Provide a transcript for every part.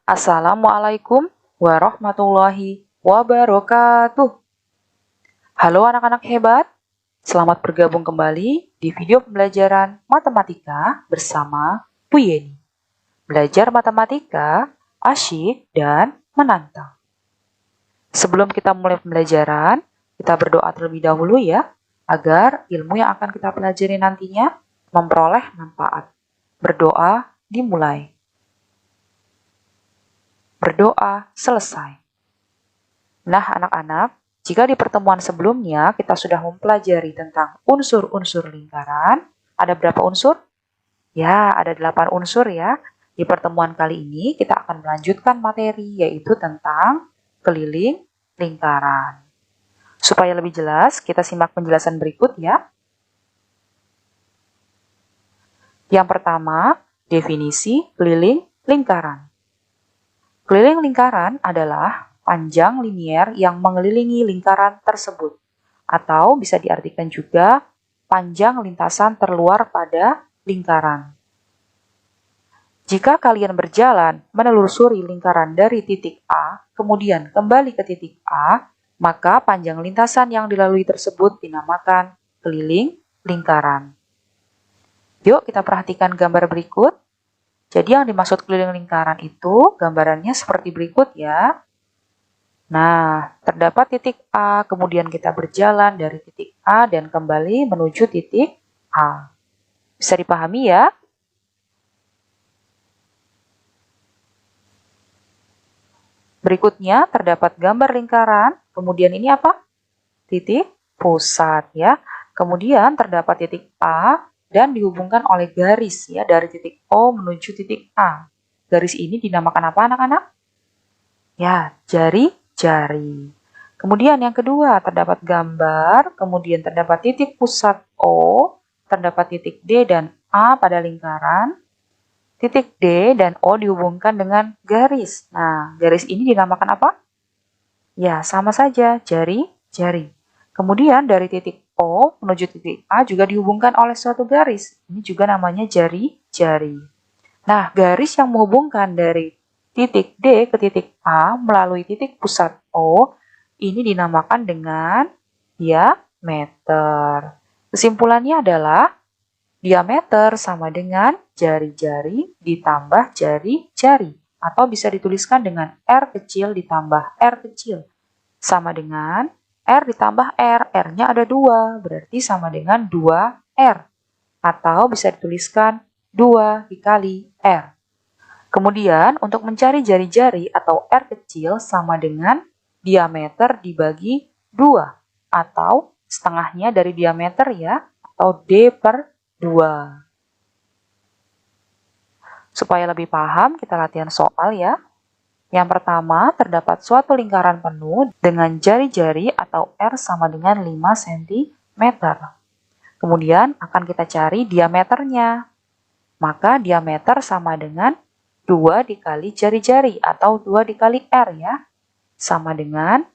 Assalamualaikum warahmatullahi wabarakatuh. Halo anak-anak hebat, selamat bergabung kembali di video pembelajaran matematika bersama Bu Yeni. Belajar matematika asyik dan menantang. Sebelum kita mulai pembelajaran, kita berdoa terlebih dahulu ya, agar ilmu yang akan kita pelajari nantinya memperoleh manfaat. Berdoa dimulai. Berdoa selesai. Nah, anak-anak, jika di pertemuan sebelumnya kita sudah mempelajari tentang unsur-unsur lingkaran, ada berapa unsur? Ya, ada 8 unsur ya. Di pertemuan kali ini kita akan melanjutkan materi, yaitu tentang keliling lingkaran. Supaya lebih jelas, kita simak penjelasan berikut ya. Yang pertama, definisi keliling lingkaran. Keliling lingkaran adalah panjang linier yang mengelilingi lingkaran tersebut, atau bisa diartikan juga panjang lintasan terluar pada lingkaran. Jika kalian berjalan menelusuri lingkaran dari titik A, kemudian kembali ke titik A, maka panjang lintasan yang dilalui tersebut dinamakan keliling lingkaran. Yuk kita perhatikan gambar berikut. Jadi yang dimaksud keliling lingkaran itu gambarannya seperti berikut ya. Nah, terdapat titik A, kemudian kita berjalan dari titik A dan kembali menuju titik A. Bisa dipahami ya? Berikutnya terdapat gambar lingkaran, kemudian ini apa? Titik pusat ya. Kemudian terdapat titik A dan dihubungkan oleh garis ya dari titik O menuju titik A. Garis ini dinamakan apa anak-anak? Ya, jari-jari. Kemudian yang kedua, terdapat gambar, kemudian terdapat titik pusat O, terdapat titik D dan A pada lingkaran, titik D dan O dihubungkan dengan garis. Nah, garis ini dinamakan apa? Ya, sama saja, jari-jari. Kemudian dari titik O menuju titik A juga dihubungkan oleh suatu garis. Ini juga namanya jari-jari. Nah, garis yang menghubungkan dari titik D ke titik A melalui titik pusat O ini dinamakan dengan diameter. Kesimpulannya adalah diameter sama dengan jari-jari ditambah jari-jari. Atau bisa dituliskan dengan R kecil ditambah R kecil. Sama dengan R ditambah R. R-nya ada 2, berarti sama dengan 2R. Atau bisa dituliskan 2 dikali R. Kemudian, untuk mencari jari-jari atau R kecil sama dengan diameter dibagi 2, atau setengahnya dari diameter ya, atau D per 2. Supaya lebih paham, kita latihan soal ya. Yang pertama, terdapat suatu lingkaran penuh dengan jari-jari atau R sama dengan 5 cm. Kemudian akan kita cari diameternya. Maka diameter sama dengan 2 dikali jari-jari atau 2 dikali R ya. Sama dengan,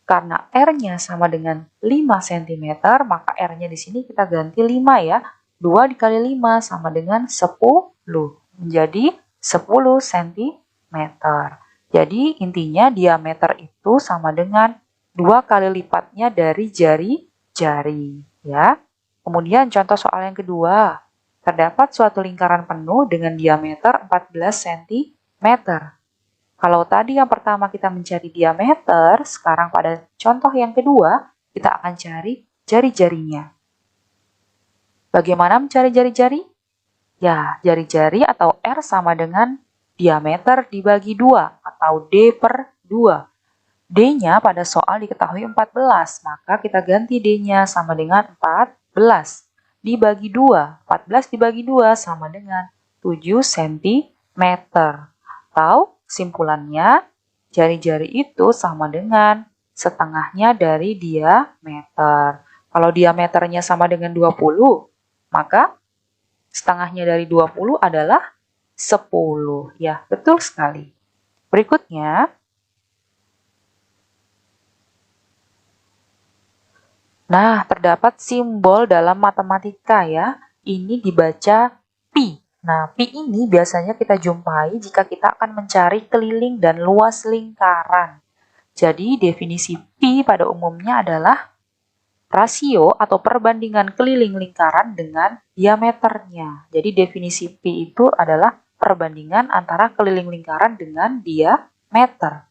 karena R-nya sama dengan 5 cm, maka R-nya di sini kita ganti 5 ya. 2 dikali 5 sama dengan 10. Menjadi 10 cm. Jadi intinya diameter itu sama dengan 2 kali lipatnya dari jari-jari ya. Kemudian contoh soal yang kedua. Terdapat suatu lingkaran penuh dengan diameter 14 cm. Kalau tadi yang pertama kita mencari diameter, sekarang pada contoh yang kedua, kita akan cari jari-jarinya. Bagaimana mencari jari-jari? Ya, jari-jari atau R sama dengan diameter dibagi 2 atau D per 2. D-nya pada soal diketahui 14, maka kita ganti D-nya sama dengan 14. Dibagi 2, 14 dibagi 2 sama dengan 7 cm. Atau kesimpulannya, jari-jari itu sama dengan setengahnya dari diameter. Kalau diameternya sama dengan 20, maka setengahnya dari 20 adalah 10. Ya, betul sekali. Berikutnya, nah, terdapat simbol dalam matematika ya. Ini dibaca pi. Nah, pi ini biasanya kita jumpai jika kita akan mencari keliling dan luas lingkaran. Jadi, definisi pi pada umumnya adalah rasio atau perbandingan keliling lingkaran dengan diameternya. Jadi, definisi pi itu adalah perbandingan antara keliling lingkaran dengan diameter.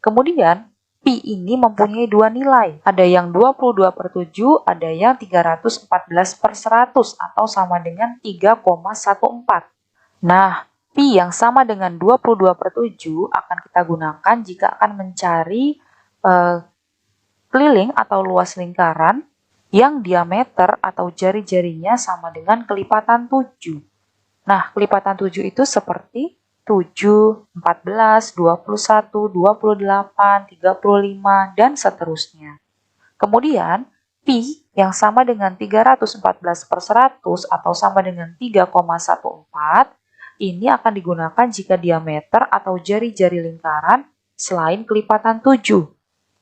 Kemudian, pi ini mempunyai dua nilai. Ada yang 22/7, ada yang 314/100 atau sama dengan 3,14. Nah, pi yang sama dengan 22/7 akan kita gunakan jika akan mencari keliling atau luas lingkaran yang diameter atau jari-jarinya sama dengan kelipatan 7. Nah, kelipatan 7 itu seperti 7, 14, 21, 28, 35, dan seterusnya. Kemudian, pi yang sama dengan 314/100 atau sama dengan 3,14 ini akan digunakan jika diameter atau jari-jari lingkaran selain kelipatan 7.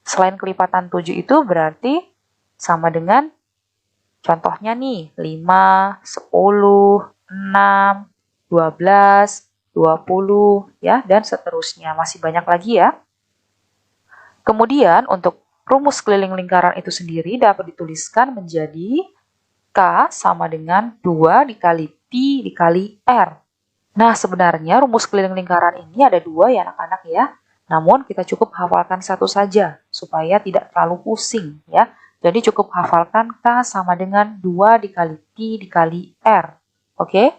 Selain kelipatan 7 itu berarti sama dengan contohnya nih 5, 10, 6, 12, 20, ya, dan seterusnya. Masih banyak lagi ya. Kemudian untuk rumus keliling lingkaran itu sendiri dapat dituliskan menjadi K sama dengan 2 dikali pi dikali R. Nah, sebenarnya rumus keliling lingkaran ini ada dua ya anak-anak ya. Namun kita cukup hafalkan satu saja supaya tidak terlalu pusing ya. Jadi cukup hafalkan K sama dengan 2 dikali pi dikali R. Oke?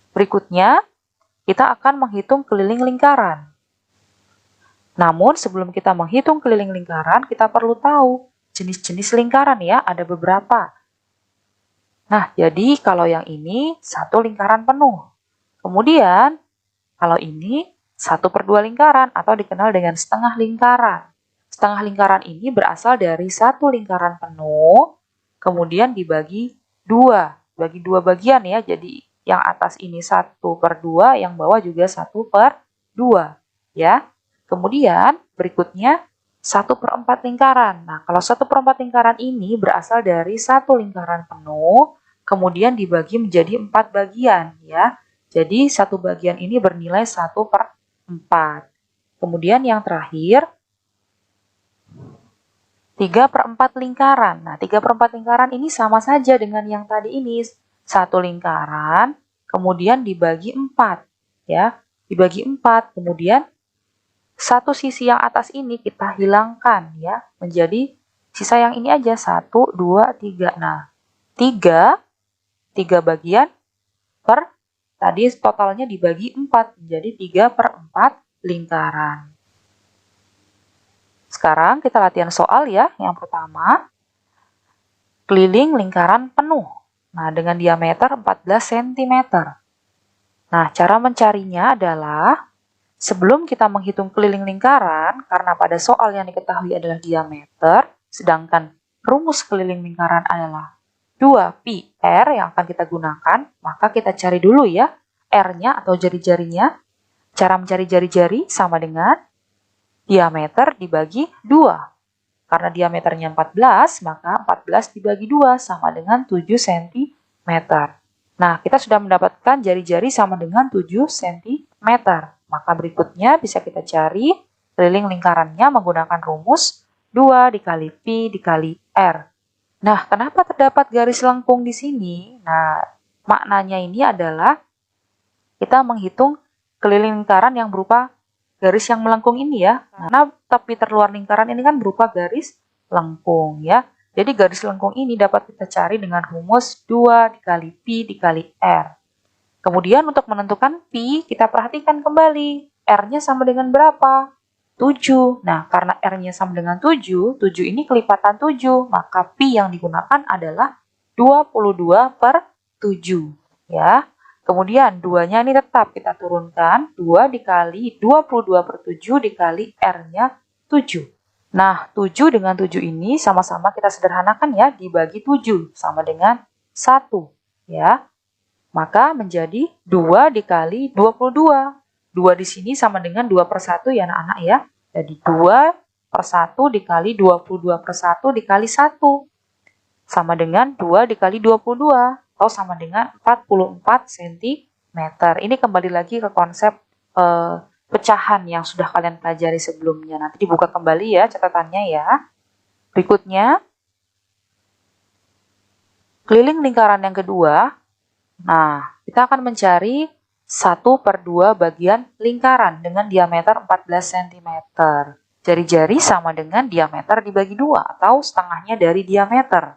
Berikutnya, kita akan menghitung keliling lingkaran. Namun, sebelum kita menghitung keliling lingkaran, kita perlu tahu jenis-jenis lingkaran ya, ada beberapa. Nah, jadi kalau yang ini satu lingkaran penuh. Kemudian, kalau ini 1/2 lingkaran atau dikenal dengan setengah lingkaran. Setengah lingkaran ini berasal dari satu lingkaran penuh, kemudian dibagi dua. Bagi dua bagian ya, jadi yang atas ini 1/2, yang bawah juga 1/2. Ya. Kemudian berikutnya 1/4 lingkaran. Nah, kalau 1/4 lingkaran ini berasal dari satu lingkaran penuh, kemudian dibagi menjadi 4 bagian ya. Jadi satu bagian ini bernilai 1/4. Kemudian yang terakhir 3/4 lingkaran. Nah, 3/4 lingkaran ini sama saja dengan yang tadi ini. Satu lingkaran, kemudian dibagi 4. Ya, dibagi 4. Kemudian satu sisi yang atas ini kita hilangkan ya, menjadi sisa yang ini aja, 1, 2, 3. Nah, 3 bagian per tadi totalnya dibagi 4, menjadi 3/4 lingkaran. Sekarang kita latihan soal ya. Yang pertama, keliling lingkaran penuh. Nah, dengan diameter 14 cm. Nah, cara mencarinya adalah sebelum kita menghitung keliling lingkaran, karena pada soal yang diketahui adalah diameter, sedangkan rumus keliling lingkaran adalah 2pi R yang akan kita gunakan, maka kita cari dulu ya R-nya atau jari-jarinya. Cara mencari jari-jari sama dengan diameter dibagi 2. Karena diameternya 14, maka 14 dibagi 2 sama dengan 7 cm. Nah, kita sudah mendapatkan jari-jari sama dengan 7 cm. Maka berikutnya bisa kita cari keliling lingkarannya menggunakan rumus 2 dikali pi dikali R. Nah, kenapa terdapat garis lengkung di sini? Nah, maknanya ini adalah kita menghitung keliling lingkaran yang berupa garis yang melengkung ini ya. Karena tepi terluar lingkaran ini kan berupa garis lengkung ya. Jadi garis lengkung ini dapat kita cari dengan rumus 2 dikali pi dikali R. Kemudian untuk menentukan pi, kita perhatikan kembali. R-nya sama dengan berapa? 7. Nah, karena R-nya sama dengan 7, 7 ini kelipatan 7. Maka pi yang digunakan adalah 22/7. Ya. Kemudian 2-nya ini tetap kita turunkan. 2 dikali 22/7 dikali R-nya 7. Nah, 7 dengan 7 ini sama-sama kita sederhanakan ya. Dibagi 7 sama dengan 1. Ya. Maka menjadi 2 dikali 22. 2 di sini sama dengan 2/1 ya anak-anak ya. Jadi 2/1 dikali 22/1 dikali 1. Sama dengan 2 dikali 22. atau sama dengan 44 cm. Ini kembali lagi ke konsep pecahan yang sudah kalian pelajari sebelumnya. Nanti dibuka kembali ya catatannya ya. Berikutnya, keliling lingkaran yang kedua. Nah, kita akan mencari 1/2 bagian lingkaran dengan diameter 14 cm. Jari-jari sama dengan diameter dibagi 2 atau setengahnya dari diameter.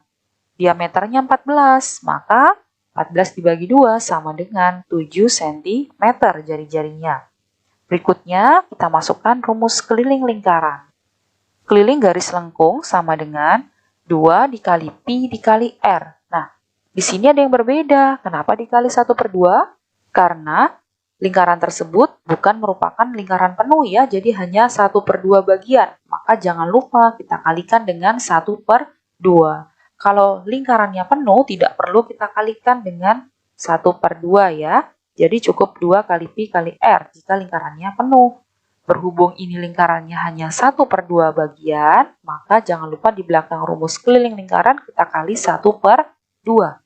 Diameternya 14, maka 14 dibagi 2 sama dengan 7 cm jari-jarinya. Berikutnya, kita masukkan rumus keliling lingkaran. Keliling garis lengkung sama dengan 2 dikali pi dikali r. Nah, di sini ada yang berbeda. Kenapa dikali 1/2? Karena lingkaran tersebut bukan merupakan lingkaran penuh ya, jadi hanya 1/2 bagian. Maka jangan lupa kita kalikan dengan 1/2. Kalau lingkarannya penuh, tidak perlu kita kalikan dengan 1/2 ya. Jadi cukup 2 kali pi kali r jika lingkarannya penuh. Berhubung ini lingkarannya hanya 1/2 bagian, maka jangan lupa di belakang rumus keliling lingkaran kita kali 1/2.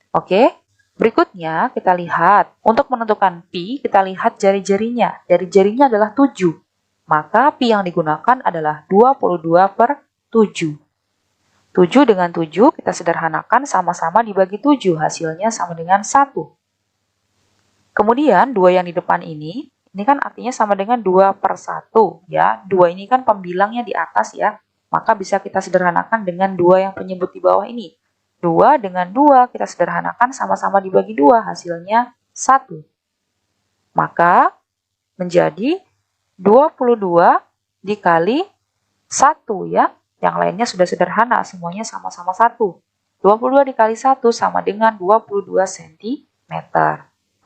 Oke, berikutnya kita lihat. Untuk menentukan pi, kita lihat jari-jarinya. Jari-jarinya adalah 7. Maka pi yang digunakan adalah 22/7. 7 dengan 7 kita sederhanakan sama-sama dibagi 7. Hasilnya sama dengan 1. Kemudian 2 yang di depan ini kan artinya sama dengan 2/1 ya. 2 ini kan pembilangnya di atas ya. Maka bisa kita sederhanakan dengan 2 yang penyebut di bawah ini. 2 dengan 2 kita sederhanakan sama-sama dibagi 2, hasilnya 1. Maka menjadi 22 dikali 1 ya. Yang lainnya sudah sederhana, semuanya sama-sama 1. 22 dikali 1 sama dengan 22 cm.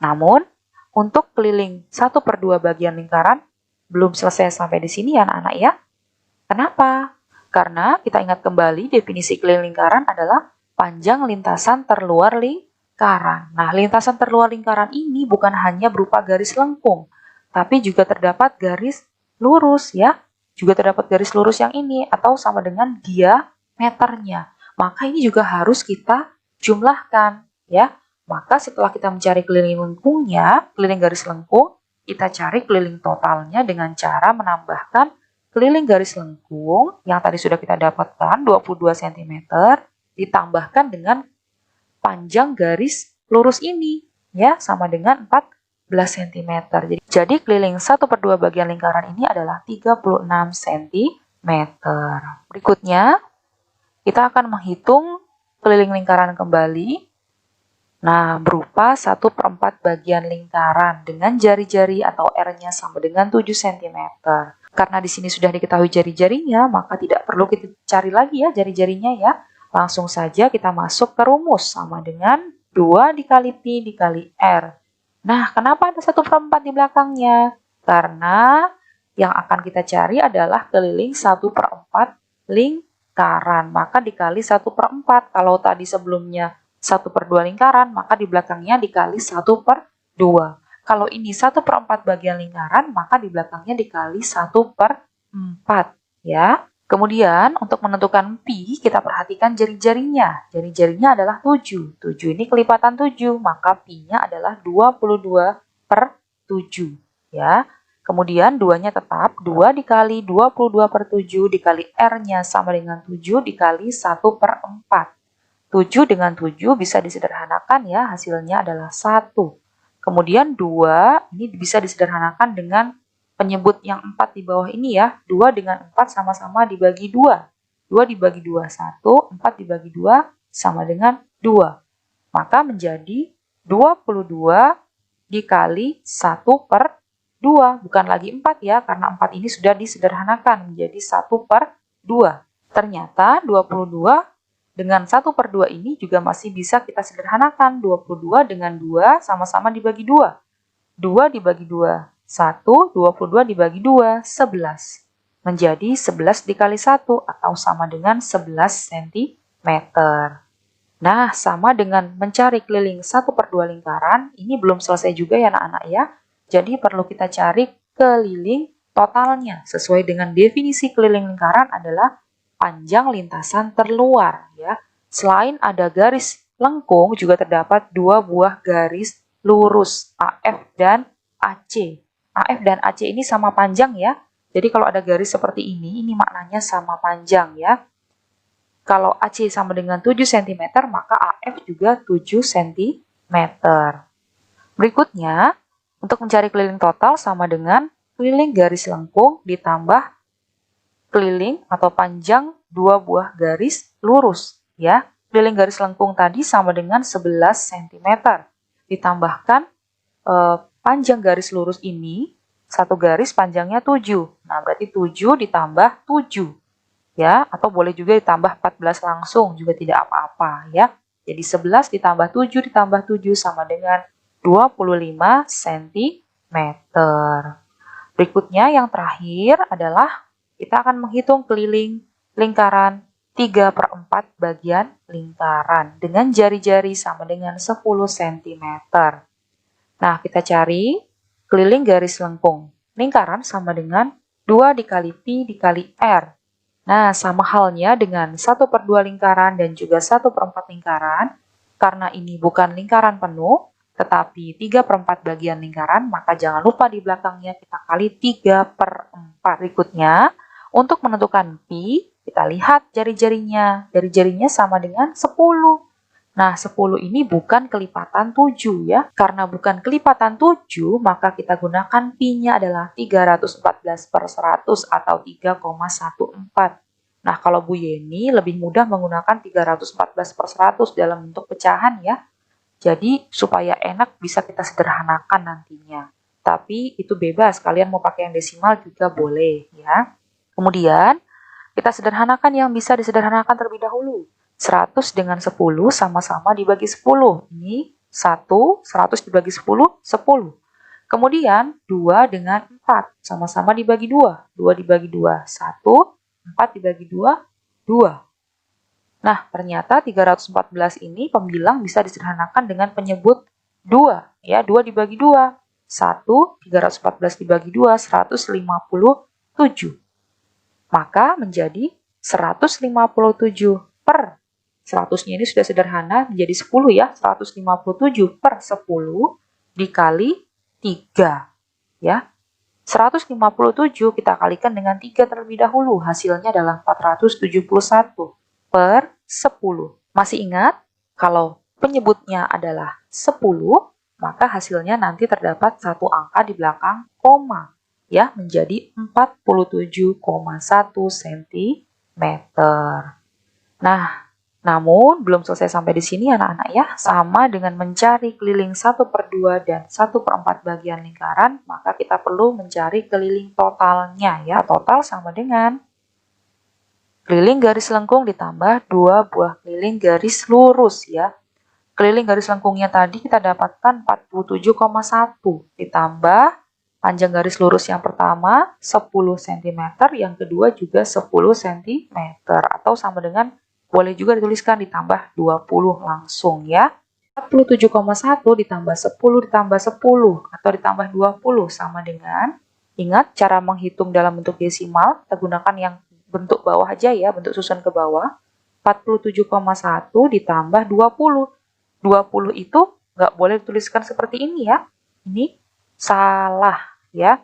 Namun, untuk keliling 1/2 bagian lingkaran, belum selesai sampai di sini ya anak-anak ya. Kenapa? Karena kita ingat kembali definisi keliling lingkaran adalah panjang lintasan terluar lingkaran. Nah, lintasan terluar lingkaran ini bukan hanya berupa garis lengkung, tapi juga terdapat garis lurus ya. Juga terdapat garis lurus yang ini atau sama dengan diameternya. Maka ini juga harus kita jumlahkan ya. Maka setelah kita mencari keliling lengkungnya, keliling garis lengkung, kita cari keliling totalnya dengan cara menambahkan keliling garis lengkung yang tadi sudah kita dapatkan 22 cm ditambahkan dengan panjang garis lurus ini ya sama dengan 14 cm. Jadi keliling 1/2 bagian lingkaran ini adalah 36 cm. Berikutnya kita akan menghitung keliling lingkaran kembali. Nah, berupa 1/4 bagian lingkaran dengan jari-jari atau R-nya sama dengan 7 cm. Karena di sini sudah diketahui jari-jarinya, maka tidak perlu kita cari lagi ya jari-jarinya ya. Langsung saja kita masuk ke rumus sama dengan 2 dikali pi dikali R. Nah, kenapa ada 1/4 di belakangnya? Karena yang akan kita cari adalah keliling 1/4 lingkaran. Maka dikali 1/4. Kalau tadi sebelumnya 1/2 lingkaran, maka di belakangnya dikali 1/2. Kalau ini 1/4 bagian lingkaran, maka di belakangnya dikali 1/4 ya. Kemudian untuk menentukan pi, kita perhatikan jari-jarinya. Jari-jarinya adalah 7. 7 ini kelipatan 7, maka pi-nya adalah 22/7 ya. Kemudian 2-nya tetap 2 dikali 22/7 dikali R-nya sama dengan 7 dikali 1/4. 7 dengan 7 bisa disederhanakan ya, hasilnya adalah 1. Kemudian 2 ini bisa disederhanakan dengan penyebut yang 4 di bawah ini ya. 2 dengan 4 sama-sama dibagi 2. 2 dibagi 2, 1. 4 dibagi 2 sama dengan 2. Maka menjadi 22 dikali 1/2. Bukan lagi 4 ya, karena 4 ini sudah disederhanakan menjadi 1/2. Ternyata 22 dengan 1/2 ini juga masih bisa kita sederhanakan. 22 dengan 2 sama-sama dibagi 2. 2 dibagi 2, 1. 22 dibagi 2, 11. Menjadi 11 dikali 1 atau sama dengan 11 cm. Nah, sama dengan mencari keliling 1/2 lingkaran, ini belum selesai juga ya anak-anak ya. Jadi perlu kita cari keliling totalnya. Sesuai dengan definisi keliling lingkaran adalah panjang lintasan terluar ya. Selain ada garis lengkung juga terdapat dua buah garis lurus AF dan AC. AF dan AC ini sama panjang ya. Jadi kalau ada garis seperti ini maknanya sama panjang ya. Kalau AC sama dengan 7 cm, maka AF juga 7 cm. Berikutnya, untuk mencari keliling total sama dengan keliling garis lengkung ditambah keliling atau panjang dua buah garis lurus ya. Keliling garis lengkung tadi sama dengan 11 cm. Ditambahkan panjang garis lurus ini, satu garis panjangnya 7. Nah, berarti 7 ditambah 7 ya, atau boleh juga ditambah 14 langsung, juga tidak apa-apa ya. Jadi 11 ditambah 7 ditambah 7 sama dengan 25 cm. Berikutnya yang terakhir adalah kita akan menghitung keliling lingkaran 3/4 bagian lingkaran dengan jari-jari sama dengan 10 cm. Nah, kita cari keliling garis lengkung. Lingkaran sama dengan 2 dikali Pi dikali R. Nah, sama halnya dengan 1/2 lingkaran dan juga 1/4 lingkaran. Karena ini bukan lingkaran penuh, tetapi 3/4 bagian lingkaran, maka jangan lupa di belakangnya kita kali 3/4. Berikutnya, untuk menentukan Pi, kita lihat jari-jarinya. Jari-jarinya sama dengan 10. Nah, 10 ini bukan kelipatan 7 ya. Karena bukan kelipatan 7, maka kita gunakan Pi-nya adalah 314/100 atau 3,14. Nah, kalau Bu Yeni lebih mudah menggunakan 314/100 dalam bentuk pecahan ya. Jadi, supaya enak bisa kita sederhanakan nantinya. Tapi itu bebas, kalian mau pakai yang desimal juga boleh ya. Kemudian, kita sederhanakan yang bisa disederhanakan terlebih dahulu. 100 dengan 10 sama-sama dibagi 10. Ini 100 dibagi 10, 10. Kemudian 2 dengan 4 sama-sama dibagi 2. 2 dibagi 2, 1. 4 dibagi 2, 2. Nah, ternyata 314 ini pembilang bisa disederhanakan dengan penyebut 2. Ya, 2 dibagi 2. 1, 314 dibagi 2, 157. Maka menjadi 157 per 100-nya ini sudah sederhana menjadi 10 ya. 157 per 10 dikali 3 ya. 157 kita kalikan dengan 3 terlebih dahulu. Hasilnya adalah 471 per 10. Masih ingat? Kalau penyebutnya adalah 10, maka hasilnya nanti terdapat satu angka di belakang koma ya, menjadi 47,1 cm. Nah, namun belum selesai sampai di sini anak-anak ya. Sama dengan mencari keliling 1/2 dan 1/4 bagian lingkaran, maka kita perlu mencari keliling totalnya ya. Total sama dengan keliling garis lengkung ditambah 2 buah keliling garis lurus ya. Keliling garis lengkungnya tadi kita dapatkan 47,1 ditambah panjang garis lurus yang pertama 10 cm, yang kedua juga 10 cm, atau sama dengan boleh juga dituliskan ditambah 20 langsung ya. 47,1 ditambah 10 ditambah 10 atau ditambah 20 sama dengan, ingat cara menghitung dalam bentuk desimal, kita gunakan yang bentuk bawah aja ya, bentuk susun ke bawah. 47,1 ditambah 20. 20 itu nggak boleh dituliskan seperti ini ya. Ini salah ya.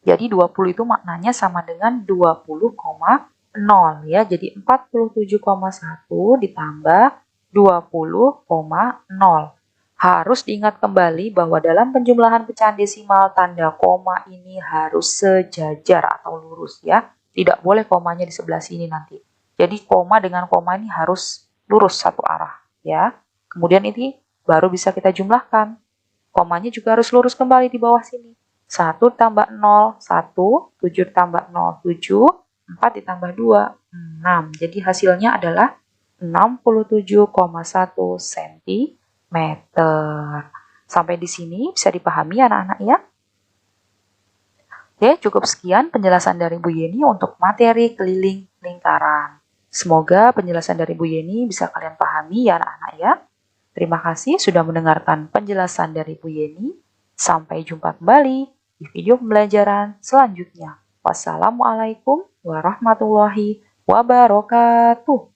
Jadi 20 itu maknanya sama dengan 20,0 ya. Jadi 47,1 ditambah 20,0. Harus diingat kembali bahwa dalam penjumlahan pecahan desimal tanda koma ini harus sejajar atau lurus ya. Tidak boleh komanya di sebelah sini nanti. Jadi koma dengan koma ini harus lurus satu arah ya. Kemudian ini baru bisa kita jumlahkan. Komanya juga harus lurus kembali di bawah sini. 1 tambah 0, 1, 7 tambah 0, 7, 4 ditambah 2, 6. Jadi hasilnya adalah 67,1 cm. Sampai di sini bisa dipahami anak-anak ya. Oke, cukup sekian penjelasan dari Bu Yeni untuk materi keliling lingkaran. Semoga penjelasan dari Bu Yeni bisa kalian pahami ya anak-anak ya. Terima kasih sudah mendengarkan penjelasan dari Bu Yeni. Sampai jumpa kembali di video pembelajaran selanjutnya. Wassalamualaikum warahmatullahi wabarakatuh.